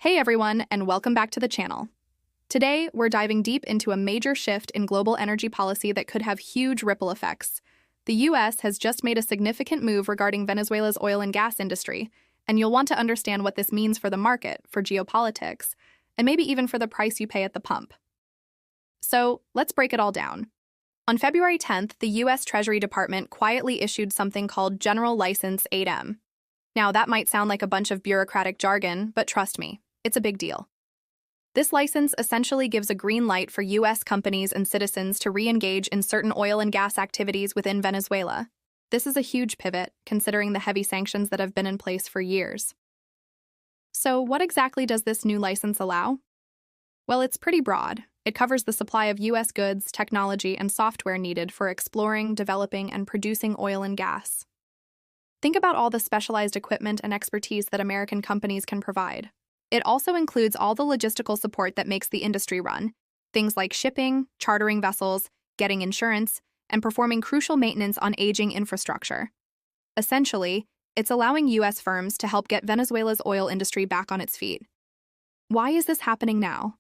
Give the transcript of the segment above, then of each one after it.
Hey everyone, and welcome back to the channel. Today, we're diving deep into a major shift in global energy policy that could have huge ripple effects. The US has just made a significant move regarding Venezuela's oil and gas industry, and you'll want to understand what this means for the market, for geopolitics, and maybe even for the price you pay at the pump. So, let's break it all down. On February 10th, the US Treasury Department quietly issued something called General License 8M. Now, that might sound like a bunch of bureaucratic jargon, but trust me, it's a big deal. This license essentially gives a green light for U.S. companies and citizens to re-engage in certain oil and gas activities within Venezuela. This is a huge pivot, considering the heavy sanctions that have been in place for years. So, what exactly does this new license allow? Well, it's pretty broad. It covers the supply of U.S. goods, technology, and software needed for exploring, developing, and producing oil and gas. Think about all the specialized equipment and expertise that American companies can provide. It also includes all the logistical support that makes the industry run, things like shipping, chartering vessels, getting insurance, and performing crucial maintenance on aging infrastructure. Essentially, it's allowing U.S. firms to help get Venezuela's oil industry back on its feet. Why is this happening now?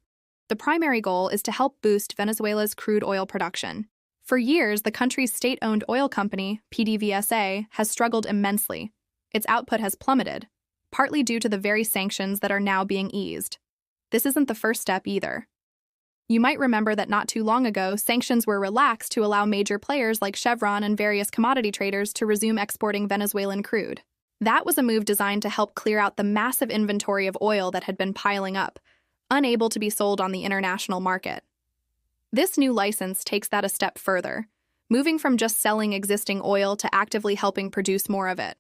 The primary goal is to help boost Venezuela's crude oil production. For years, the country's state-owned oil company, PDVSA, has struggled immensely. Its output has plummeted, partly due to the very sanctions that are now being eased. This isn't the first step either. You might remember that not too long ago, sanctions were relaxed to allow major players like Chevron and various commodity traders to resume exporting Venezuelan crude. That was a move designed to help clear out the massive inventory of oil that had been piling up, unable to be sold on the international market. This new license takes that a step further, moving from just selling existing oil to actively helping produce more of it.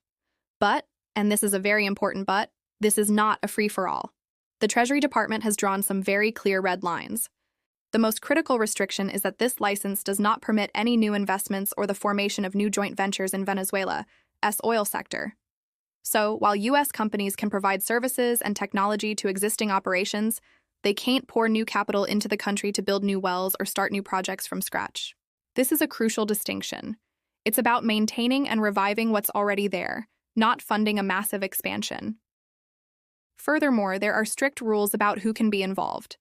But, and this is a very important but, this is not a free-for-all. The Treasury Department has drawn some very clear red lines. The most critical restriction is that this license does not permit any new investments or the formation of new joint ventures in Venezuela's oil sector. So, while U.S. companies can provide services and technology to existing operations, they can't pour new capital into the country to build new wells or start new projects from scratch. This is a crucial distinction. It's about maintaining and reviving what's already there, not funding a massive expansion. Furthermore, there are strict rules about who can be involved.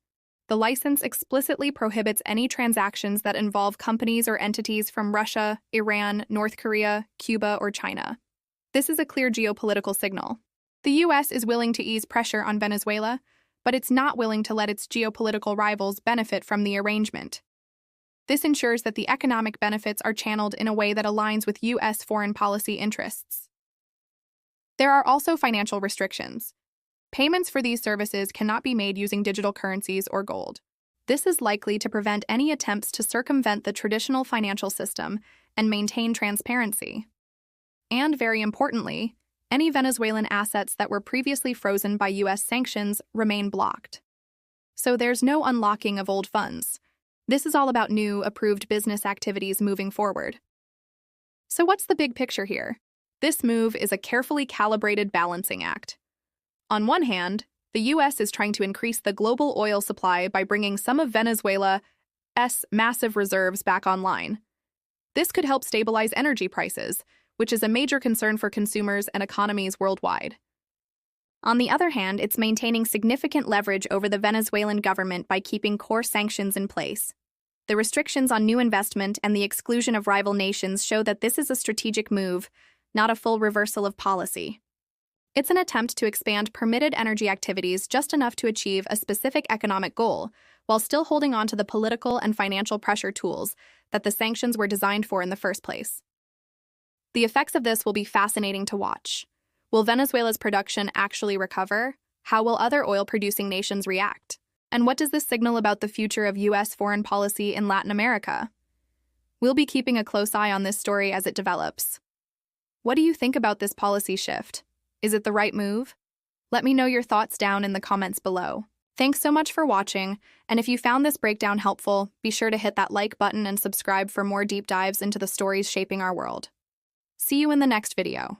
The license explicitly prohibits any transactions that involve companies or entities from Russia, Iran, North Korea, Cuba, or China. This is a clear geopolitical signal. The U.S. is willing to ease pressure on Venezuela, but it's not willing to let its geopolitical rivals benefit from the arrangement. This ensures that the economic benefits are channeled in a way that aligns with U.S. foreign policy interests. There are also financial restrictions. Payments for these services cannot be made using digital currencies or gold. This is likely to prevent any attempts to circumvent the traditional financial system and maintain transparency. And very importantly, any Venezuelan assets that were previously frozen by U.S. sanctions remain blocked. So there's no unlocking of old funds. This is all about new, approved business activities moving forward. So what's the big picture here? This move is a carefully calibrated balancing act. On one hand, the U.S. is trying to increase the global oil supply by bringing some of Venezuela's massive reserves back online. This could help stabilize energy prices, which is a major concern for consumers and economies worldwide. On the other hand, it's maintaining significant leverage over the Venezuelan government by keeping core sanctions in place. The restrictions on new investment and the exclusion of rival nations show that this is a strategic move, not a full reversal of policy. It's an attempt to expand permitted energy activities just enough to achieve a specific economic goal, while still holding on to the political and financial pressure tools that the sanctions were designed for in the first place. The effects of this will be fascinating to watch. Will Venezuela's production actually recover? How will other oil-producing nations react? And what does this signal about the future of U.S. foreign policy in Latin America? We'll be keeping a close eye on this story as it develops. What do you think about this policy shift? Is it the right move? Let me know your thoughts down in the comments below. Thanks so much for watching, and if you found this breakdown helpful, be sure to hit that like button and subscribe for more deep dives into the stories shaping our world. See you in the next video.